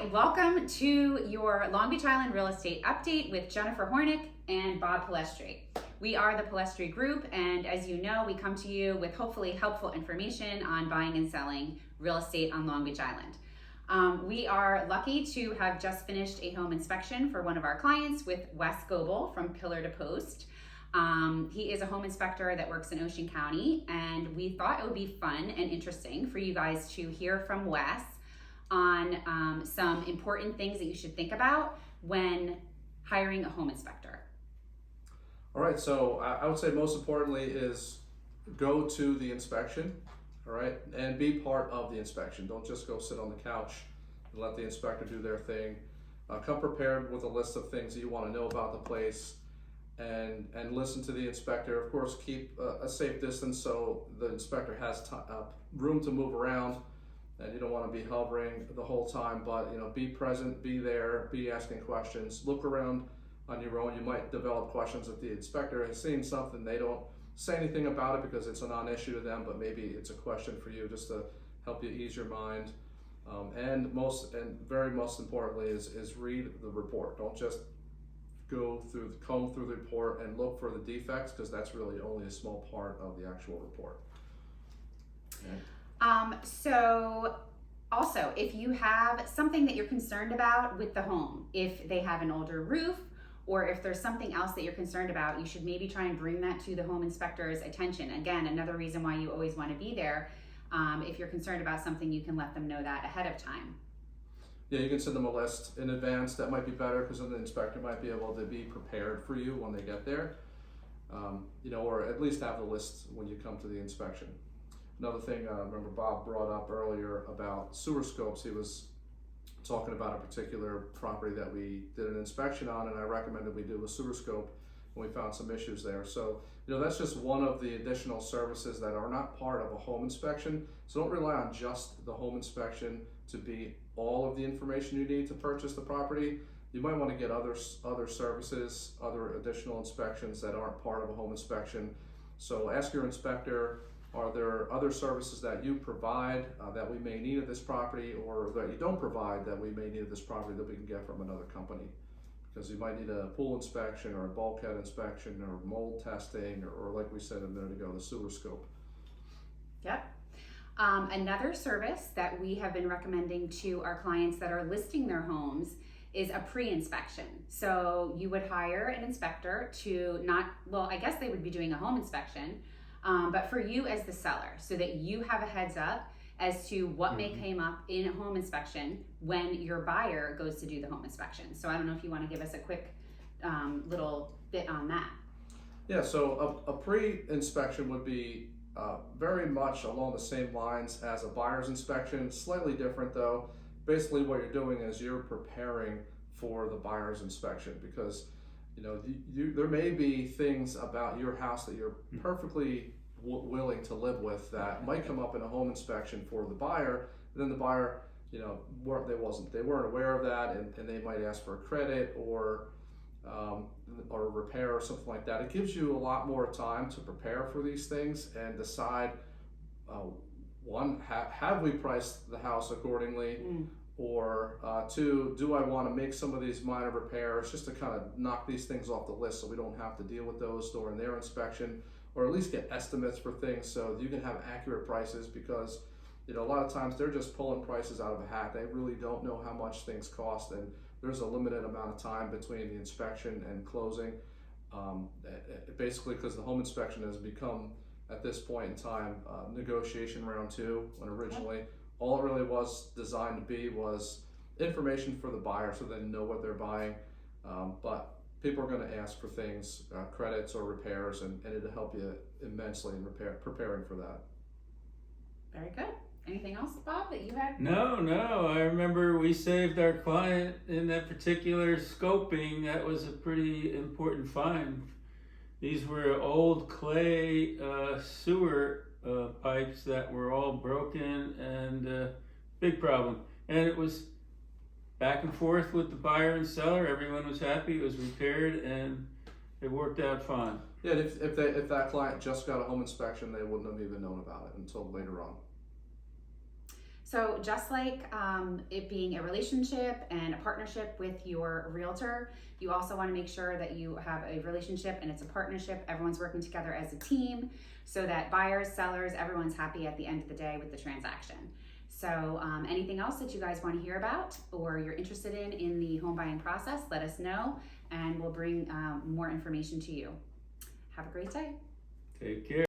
right, welcome to your Long Beach Island real estate update with Jennifer Hornick and Bob Palestri. We are the Palestri Group, and as you know, we come to you with hopefully helpful information on buying and selling real estate on Long Beach Island. We are lucky to have just finished a home inspection for one of our clients with Wes Goble from Pillar to Post. He is a home inspector that works in Ocean County, and we thought it would be fun and interesting for you guys to hear from Wes on some important things that you should think about when hiring a home inspector. All right, so I would say most importantly is go to the inspection, all right, and be part of the inspection. Don't just go sit on the couch and let the inspector do their thing. Come prepared with a list of things that you want to know about the place and listen to the inspector. Of course, keep a safe distance so the inspector has room to move around. And you don't want to be hovering the whole time, but be present, be there, be asking questions, look around on your own. You might develop questions that the inspector has seen something, they don't say anything about it because it's a non-issue to them, but maybe it's a question for you just to help you ease your mind. And very most importantly is read the report. Don't just comb through the report and look for the defects, because that's really only a small part of the actual report. Okay. So also, if you have something that you're concerned about with the home, if they have an older roof, or if there's something else that you're concerned about, you should maybe try and bring that to the home inspector's attention. Again, another reason why you always want to be there. If you're concerned about something, you can let them know that ahead of time. Yeah, you can send them a list in advance. That might be better, because then the inspector might be able to be prepared for you when they get there. Or at least have the list when you come to the inspection. Another thing, remember Bob brought up earlier about sewer scopes. He was talking about a particular property that we did an inspection on, and I recommended we do a sewer scope, and we found some issues there. So, that's just one of the additional services that are not part of a home inspection. So don't rely on just the home inspection to be all of the information you need to purchase the property. You might want to get other services, other additional inspections that aren't part of a home inspection. So ask your inspector, are there other services that you provide that we may need at this property, or that you don't provide that we may need at this property that we can get from another company? Because you might need a pool inspection or a bulkhead inspection or mold testing, or like we said a minute ago, the sewer scope. Yep. Another service that we have been recommending to our clients that are listing their homes is a pre-inspection. So you would hire an inspector I guess they would be doing a home inspection, but for you as the seller, so that you have a heads up as to what may come up in a home inspection when your buyer goes to do the home inspection. So I don't know if you want to give us a quick little bit on that. Yeah, so a pre-inspection would be very much along the same lines as a buyer's inspection, slightly different though. Basically what you're doing is you're preparing for the buyer's inspection, because there may be things about your house that you're perfectly willing to live with that might come up in a home inspection for the buyer. And then the buyer, they weren't aware of that, and they might ask for a credit or a repair or something like that. It gives you a lot more time to prepare for these things and decide, have we priced the house accordingly? Or two, do I want to make some of these minor repairs just to kind of knock these things off the list so we don't have to deal with those during their inspection, or at least get estimates for things so you can have accurate prices, because a lot of times they're just pulling prices out of a hat. They really don't know how much things cost, and there's a limited amount of time between the inspection and closing. Basically, because the home inspection has become, at this point in time, negotiation round 2, when originally all it really was designed to be was information for the buyer so they know what they're buying. But people are going to ask for things, credits or repairs, and it'll help you immensely in preparing for that. Very good. Anything else, Bob, that you had? No. I remember we saved our client in that particular scoping. That was a pretty important find. These were old clay sewer pipes that were all broken, and big problem. And it was back and forth with the buyer and seller. Everyone was happy. It was repaired, and it worked out fine. Yeah, if that client just got a home inspection, they wouldn't have even known about it until later on. So just like it being a relationship and a partnership with your realtor, you also want to make sure that you have a relationship and it's a partnership. Everyone's working together as a team so that buyers, sellers, everyone's happy at the end of the day with the transaction. So anything else that you guys want to hear about or you're interested in the home buying process, let us know and we'll bring more information to you. Have a great day. Take care.